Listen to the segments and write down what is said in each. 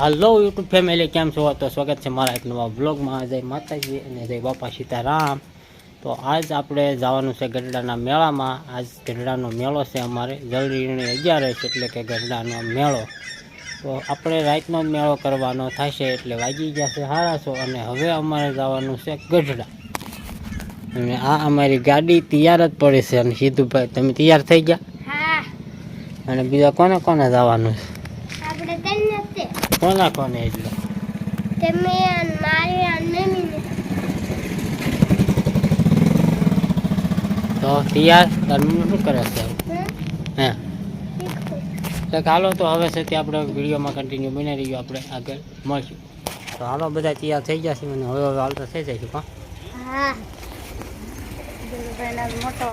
Hello YouTube family, કેમ છો? તો સ્વાગત છે મારા એક નવા વ્લોગમાં. જય માતાજી અને જય બાપા સીતારામ. તો આજ આપણે જવાનું છે ગઢડાના મેળામાં. આજ ગઢડાનો મેળો છે અમારે જલ્દીની 11 એટલે કે ગઢડાનો મેળો. તો આપણે રાતનો જ મેળો કરવાનો થશે એટલે વાગી ગયા છે 6:30 અને હવે અમારે જવાનું છે ગઢડા. અને આ અમારી ગાડી તૈયાર જ પડી છે. અને સીધુભાઈ, તમે તૈયાર થઈ ગયા? હા. અને બીજા કોને કોને જવાનું છે? આપણે તને છે. કોના કોને? એટલે તમે અને મારી અને મમ્મીને. તો તૈયાર તારું શું કરે છે? હે તો હાલો, તો હવે છે તે આપણે વિડીયોમાં કન્ટિન્યુ બની રહીએ, આપણે આગળ મળશું. તો હાલો, બધા તૈયાર થઈ ગયા છે અને હવે હાલતા થઈ જઈશું. હા, મોટો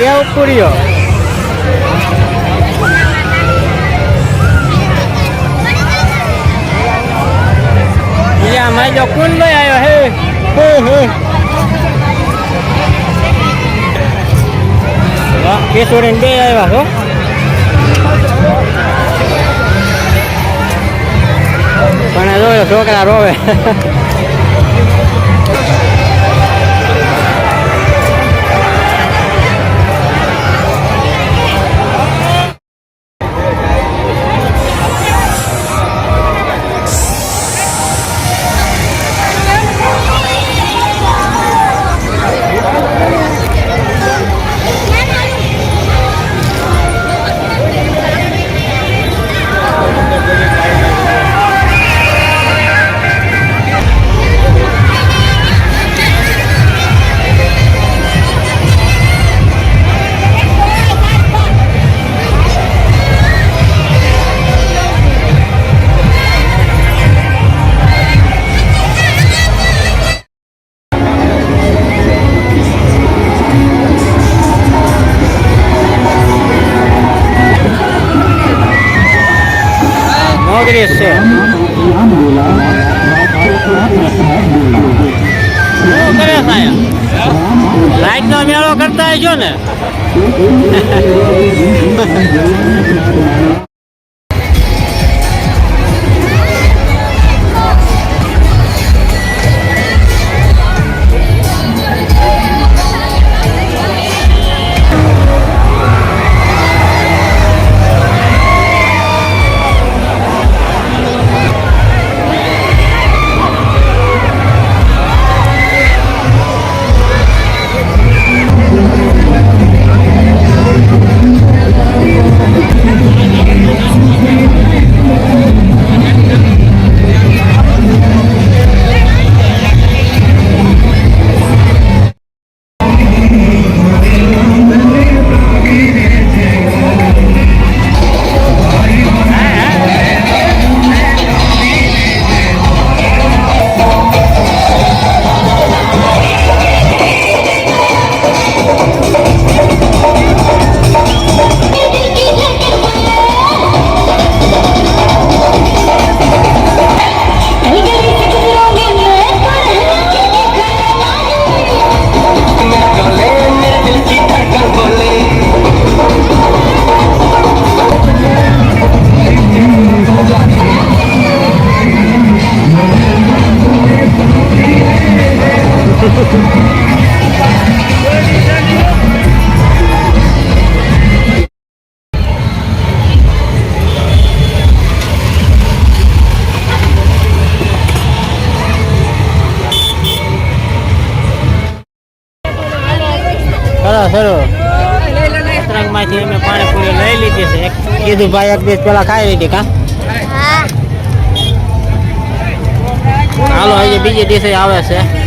દેવ પૂર્યો મારી જો કુલ લઈ આવ્યો હે કેશોરી બે આવ્યા છો. પણ જોયો છોકરા રોવે. લાઈટ નો મેળો કરતા હશો ને? માંથી અમે પાણીપુરી લઈ લીધી છે. કીધું ભાઈ એક દિવસ પેલા ખાઈ લીધી. કા હાલો, હજી બીજી દિવસે આવે છે.